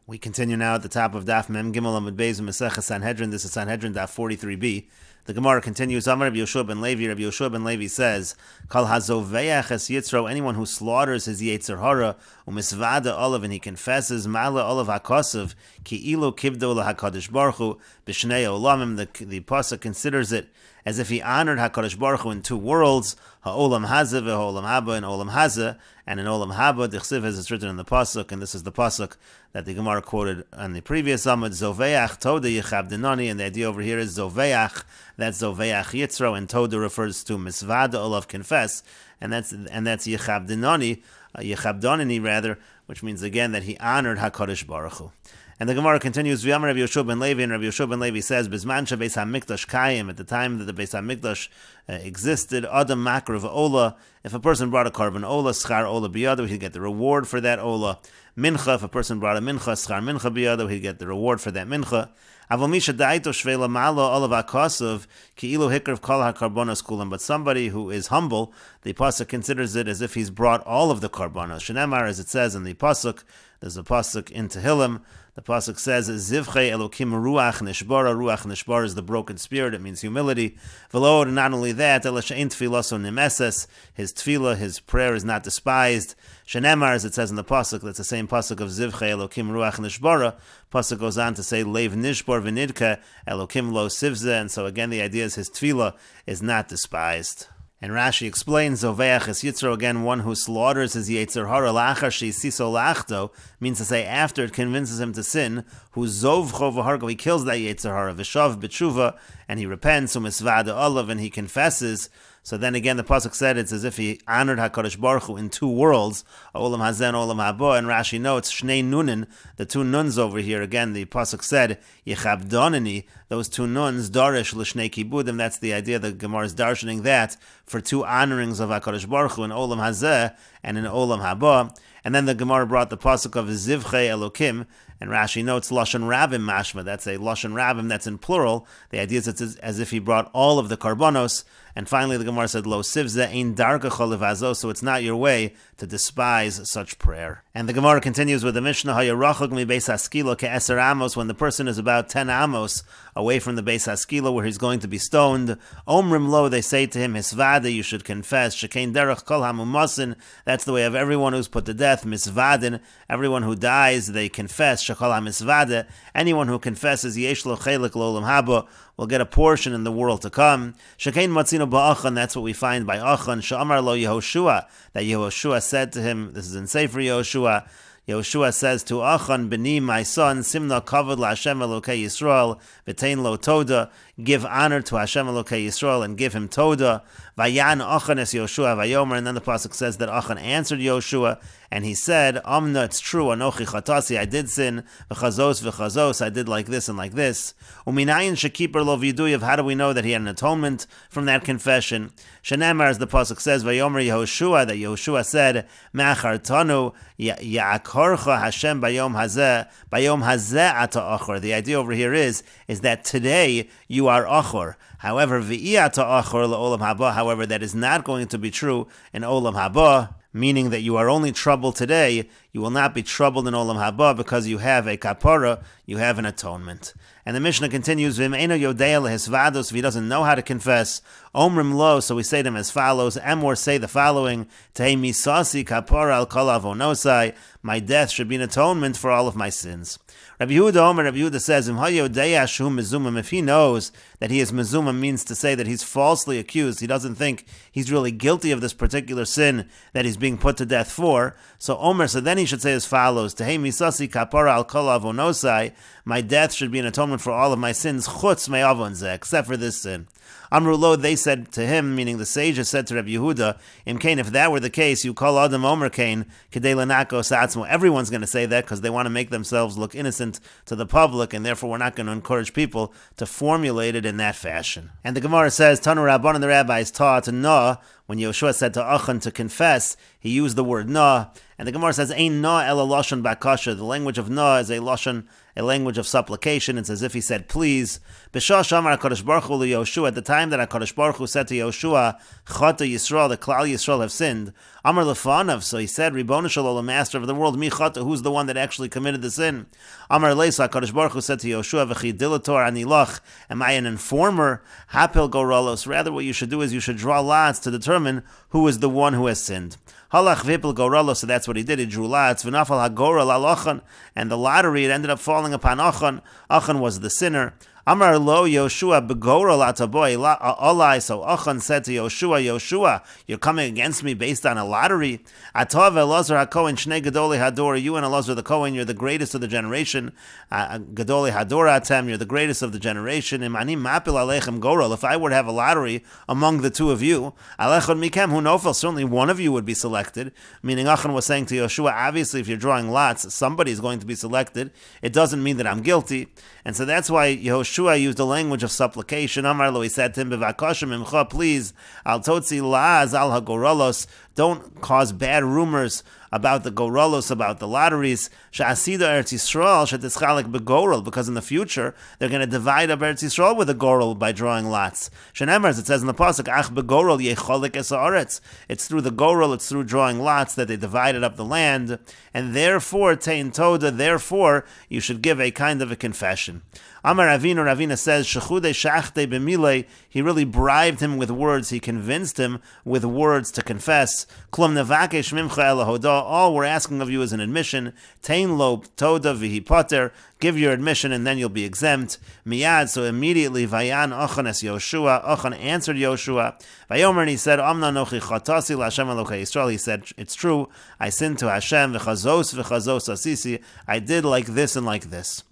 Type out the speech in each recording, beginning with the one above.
We continue now at the top of Daf Mem Gimel Amud Beis Meseches Sanhedrin. This is Sanhedrin Daf 43b. The Gemara continues. Amar Rabbi Yoshua ben Levi. Rabbi Yoshua ben Levi says, "Kal hazoveach es yitzro." Anyone who slaughters his yetzer hara umisvada olav, and he confesses mala olav hakosav ki ilu kibdo lahakadosh baruch hu b'shnei olamim. The pasuk considers it as if he honored Hakadosh Baruch Hu in two worlds, ha'olam hazeh ve'olam haba, and olam hazeh, and in olam haba, dichsiv, as it's written in the pasuk, and this is the pasuk that the Gemara quoted on the previous Amud, Zoveach Toda Yechab Denani, and the idea over here is Zoveach, that's Zoveach Yitzro, and Toda refers to Misvada Olav, confess, and that's Yechab Denani, Yechab Donani rather, which means again that he honored Hakadosh Baruch Hu. And the Gemara continues, V'yamar Rabbi Yoshua ben Levi, and Rabbi Yoshua ben Levi says, Bizman shebeis hamikdash kayim, at the time that the Beis Hamikdash existed, Adam makrav ola, if a person brought a carbon ola, schar ola biyado, he'd get the reward for that ola. Mincha, if a person brought a mincha, schar mincha biyado, he'd get the reward for that mincha. Aval misha da'ito shvela malo olav akasav, ki ilu hikrav kol ha-karbonos kulam, but somebody who is humble, the pasuk considers it as if he's brought all of the karbonos. Shenemar, as it says in the pasuk, there's a pasuk in Tehillim. The pasuk says, "Zivchei Elokim ruach nishbara." Ruach nishbara is the broken spirit. It means humility. V'lo, and not only that, Ela she'ein tfilaso nemeses. His tefillah, his prayer, is not despised. Shenemar, as it says in the pasuk, that's the same pasuk of Zivchei Elokim ruach nishbara. Pasuk goes on to say, "Leiv nishbar v'nidka Elokim lo sivze." And so again, the idea is his tefillah is not despised. And Rashi explains, Zoveach es Yitzro, again, one who slaughters his Yetzer Hara, lachar she'isiso lachto, means to say after it convinces him to sin, who zovcho v'hargo, he kills that Yetzer Hara, v'shav b'tshuva, and he repents, u'misvada olav, and he confesses. So then again, the pasuk said it's as if he honored HaKadosh Baruch Hu in two worlds, olam hazen, olam haba, and Rashi notes, shnei nunin, the two nuns over here, again, the pasuk said, yechab donani, those two nuns, darish l'shnei kibudim, that's the idea, the Gemara is darshaning that, for two honorings of HaKadosh Baruch Hu in olam hazeh and in olam haba. And then the Gemara brought the pasuk of Zivchei Elokim, and Rashi notes Lashon Rabim Mashma, that's a Lashon Rabim that's in plural. The idea is it's as if he brought all of the karbonos. And finally the Gemara said, Lo sivze ein dargacha levazo, so it's not your way to despise such prayer. And the Gemara continues with the Mishnah, Hayarachog mi beis haskila ke'eser amos, when the person is about 10 amos away from the beis haskila where he's going to be stoned. Omrim lo, they say to him, Hisvada, you should confess. Shekein derech kol hamumasin, that's the way of everyone who's put to death. Misvadin, everyone who dies, they confess. Shekol hamisvada, anyone who confesses, yesh lo chelik lo olam haba, will get a portion in the world to come. Shekein matzino ba'achan, that's what we find by Achan. Sha'amar lo Yehoshua, that Yehoshua said to him, this is in Sefer Yehoshua, Yehoshua says to Achan, B'ni, my son, Simna kavod la'Hashem Elokei Yisrael, v'tein lo toda, give honor to Hashem Elokei Yisrael and give him toda. Vayan Achan es Yehoshua vayomer, and then the pasuk says that Achan answered Yehoshua, and he said, Amna, it's true, Anochi chatasi, I did sin, v'chazos, I did like this and like this. Uminayin shekiper lo v'yiduyev, how do we know that he had an atonement from that confession? Shenemar, as the pasuk says, vayomer Yehoshua, that Yehoshua said, Me'achar tanu, ya'akorcha Hashem bayom hazeh ata achor. The idea over here is that today you are achor. However, v'iyata achor la'olam haba, however, that is not going to be true in olam haba, meaning that you are only troubled today, you will not be troubled in olam haba because you have a kapara, you have an atonement. And the Mishnah continues, V'me'eno yodea lehisvados, if he doesn't know how to confess, omrim lo, so we say to him as follows, Emor, say the following, Tei misasi kapara al kol avonosai, my death should be an atonement for all of my sins. Rabbi Yehuda says, if he knows that he is mezumah, means to say that he's falsely accused, he doesn't think he's really guilty of this particular sin that he's being put to death for. So Omer, so then he should say as follows, Tehei misasi kapara al kol avonosai, my death should be an atonement for all of my sins, chutz me'avon zeh, except for this sin. Amrulo, they said to him, meaning the sages said to Rabbi Yehuda, Imkain, if that were the case, you call Adam Omer Kain, Kedei Lanako Satzmo. Everyone's going to say that because they want to make themselves look innocent to the public, and therefore we're not going to encourage people to formulate it in that fashion. And the Gemara says, Tanu Rabban, and the rabbis taught, No, When Yoshua said to Achan to confess, he used the word na, and the Gemara says, Ein na ela lashon bakasha. The language of na is a language of supplication. It's as if he said, please. B'shah shamar HaKadosh Baruch Hu Yoshua, at the time that HaKadosh Baruch Hu said to Yoshua, Chata Yisrael, the Klal Yisrael have sinned. Amar lefanav, so he said, Ribono shel olam, master of the world, mi chata, who's the one that actually committed the sin? Amar leisa, HaKadosh Baruch Hu said to Yoshua, V'chi dilator anilach, am I an informer? Hapil goralos. Rather, what you should do is you should draw lots to determine who is the one who has sinned. Halach v'ipil goralos, so that's what he did. He drew lots. V'nafal hagoral al Achan, and the lottery, it ended up falling upon Achan. Achan was the sinner. Amar lo Yoshua begoral ataboy olai. So Achan said to Yoshua, Yoshua, you're coming against me based on a lottery. Atov Elazar haKohen shnei gedolei hador. You and Elazar the Kohen, you're the greatest of the generation. Gedolei hador atem, you're the greatest of the generation. Imani mapil alechem goral. If I were to have a lottery among the two of you, alechon mikem hu nofel, certainly one of you would be selected. Meaning Achan was saying to Yoshua, obviously if you're drawing lots, somebody is going to be selected. It doesn't mean that I'm guilty. And so that's why Yoshua used a language of supplication. Amar lo, he said to him, B'vakoshem imcha, please, al totzi la'az al hagorolos, don't cause bad rumors about the gorolos, about the lotteries. Sha'asida Eretz Yisrael she'tischalek begoral, because in the future they're going to divide up Eretz Yisrael with a goral by drawing lots. Shenemar, as it says in the pasuk, ach begoral yecholek es haaretz. It's through the goral, it's through drawing lots that they divided up the land, and therefore tein toda, therefore you should give a kind of a confession. Amar Ravina says, Shechude shachte b'milei, he really bribed him with words, he convinced him with words to confess. Klum nevakesh mimcha elahoda, all we're asking of you is an admission. Tein lo toda v'hi pater, give your admission and then you'll be exempt. Miyad, so immediately, Vayan Achan es Yoshua, Achan answered Yoshua. Vayomer, and he said, Amna nochi chatasi l'Hashem Elokei Yisrael, he said, it's true, I sinned to Hashem, v'chazos asisi, I did like this and like this.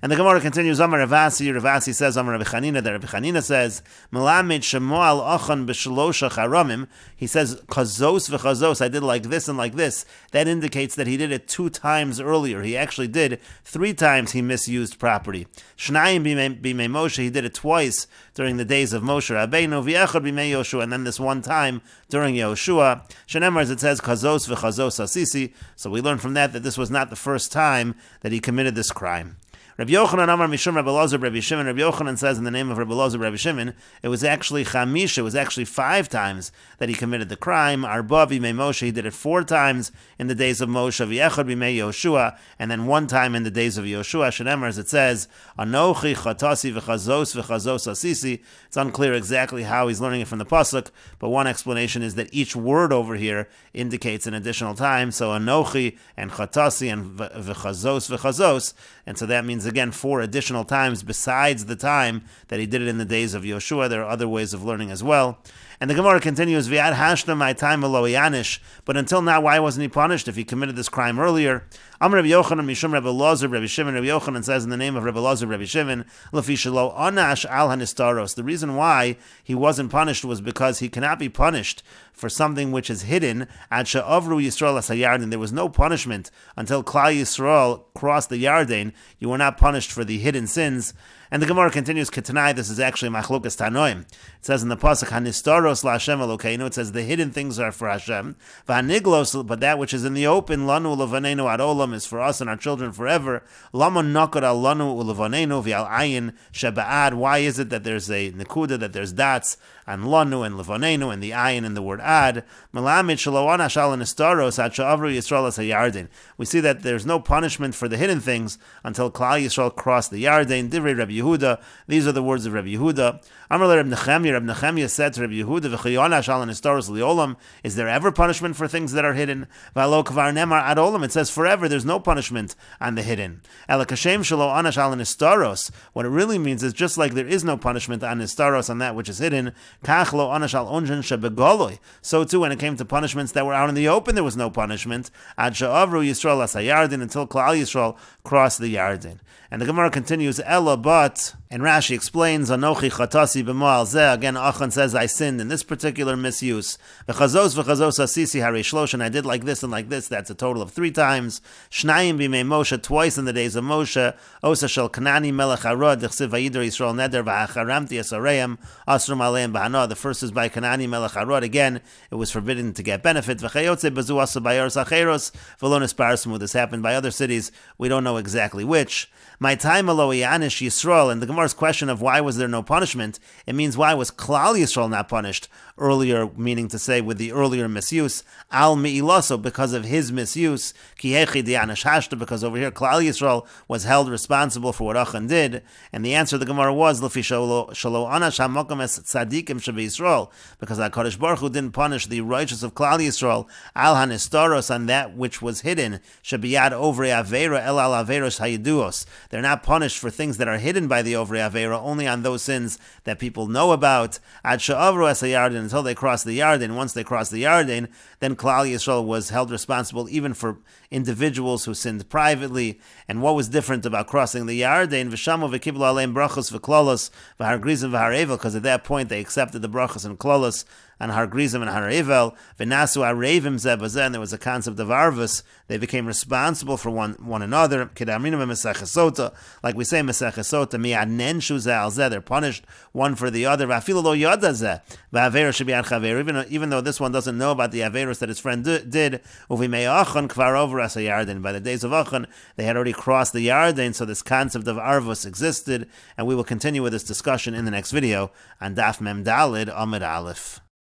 And the Gemara continues, Amar Ravasi says, Amar Rabbi Chanina, that Rabbi Chanina says, Melamed Shemuel Achan b'shalosha charamim, he says, Chazos v'chazos, I did like this and like this. That indicates that he did it 2 times earlier. He actually did 3 times he misused property. Shnayim b'mei Moshe, he did it twice during the days of Moshe Rabbeinu, v'echad b'mei Yoshua, and then this one time during Yoshua. Shenemar, as it says, Chazos v'chazos asisi, so we learn from that this was not the first time that he committed this crime. Rabbi Yochanan Amar Mishum Rabbi Elazar Rabbi Shimon. Rabbi Yochanan says in the name of Rabbi Elazar Rabbi Shimon, it was actually Chamish, it was actually 5 times that he committed the crime. Arba b'mei Moshe, he did it 4 times in the days of Moshe, v'yechad b'mei Yoshua, and then 1 time in the days of Yoshua. Shenemar, as it says, Anochi chatasi v'chazos asisi. It's unclear exactly how he's learning it from the pasuk, but one explanation is that each word over here indicates an additional time. So Anochi and chatasi and v'chazos, and so that means again 4 additional times besides the time that he did it in the days of Yoshua. There are other ways of learning as well. And the Gemara continues, V'yad hashna my time yanish, but until now, why wasn't he punished if he committed this crime earlier? Amar Rabbi Yochanan Mishum Rabbi Elazar Rabbi Shimon. Rabbi Yochanan says in the name of Rabbi Elazar Rabbi Shimon, Lefi shelo anash al hanistaros. The reason why he wasn't punished was because he cannot be punished for something which is hidden. Ad she'avru Yisrael as hayarden. There was no punishment until Klal Yisrael crossed the Yarden. You were not punished for the hidden sins. And the Gemara continues, Ketanai, this is actually Machlokas Tanoim. It says in the pasuk, Hanistaros LaHashem Elokeinu, it says the hidden things are for Hashem. V'haniglos, but that which is in the open, Lanu Ulevanenu Ad Olam, is for us and our children forever. Lama Nakar Al Lanu Ulevanenu V'al Ayin Sheba'ad. Why is it that there's a Nekuda, that there's dots on Lanu and Levanenu and the Ayin and the word Ad? Melamid Shaloan Hashal Hanistaros Ad She'avru Yisrael as HaYarden. We see that there's no punishment for the hidden things until Klal Yisrael crossed the Yarden. Divrei Rabbi Yehuda. These are the words of Rabbi Yehuda. Amar le Reb Nechemia. Reb Nechemia said to Rabbi Yehuda, "V'chayona shal hanistaros liolam." Is there ever punishment for things that are hidden? V'alo kvar nemar ad olam. It says forever. There's no punishment on the hidden. Ela kashem shelo ana shal hanistaros. What it really means is just like there is no punishment on hanistaros, on that which is hidden. Kach lo ana shal onjen shebegoloi. So too, when it came to punishments that were out in the open, there was no punishment. Ad she'avru Yisrael as hayardin, until Klal Yisrael crossed the Yarden. And the Gemara continues, Ella, but, and Rashi explains, Anochi chatasi b'mo'al zeh. Again, Achan says, I sinned in this particular misuse. V'chazos asisi harei shlosh, and I did like this and like this. That's a total of 3 times. Shnayim b'mei Moshe, twice in the days of Moshe. Osa shel Kanani melech Harod, d'chsiv vayidor Yisrael neder v'acharamti esareim asrum aleim b'hana. The first is by Kanani melech Harod. Again, it was forbidden to get benefit. V'chayotze bezu asa bayoros acheros v'lo nispar smooth. This happened by other cities. We don't know exactly which. My time alo yanish Yisrael, and the Gemara's question of why was there no punishment, it means why was Klal Yisrael not punished earlier, meaning to say with the earlier misuse, al mi'iloso, because of his misuse, ki hechi dianish hashta, because over here Klal Yisrael was held responsible for what Achan did, and the answer of the Gemara was lefi shalo anash hamokom es tzadikim shebe Yisrael, because HaKadosh Baruch Hu didn't punish the righteous of Klal Yisrael al hanistoros, on that which was hidden, shebiyad ovrei avera el al averos hayiduos. They're not punished for things that are hidden by the ovrei avera, only on those sins that people know about. Ad she'avru es hayarden, until they cross the Yarden. Once they cross the Yarden, then Klal Yisrael was held responsible even for individuals who sinned privately. And what was different about crossing the Yarden? V'shamu v'kiblu aleim brachos v'klolos v'har grizim v'har evel, because at that point they accepted the brachos and klolos and har grizim and har evel. V'nasu arevim zeh bazeh, and there was a concept of arvus. They became responsible for one another. Kedamrinu v'Meseches sota, like we say Meseches sota, mi'anen shu zeh al zeh, they're punished one for the other. V'afilu lo yada zeh v'averu shebi'ad chaver, even though this one doesn't know about the averus that his friend did. Uvimei Achan kvar over as a Yarden. By the days of Achan, they had already crossed the Yarden, so this concept of arvus existed, and we will continue with this discussion in the next video on Daf Mem Dalid Amud Aleph.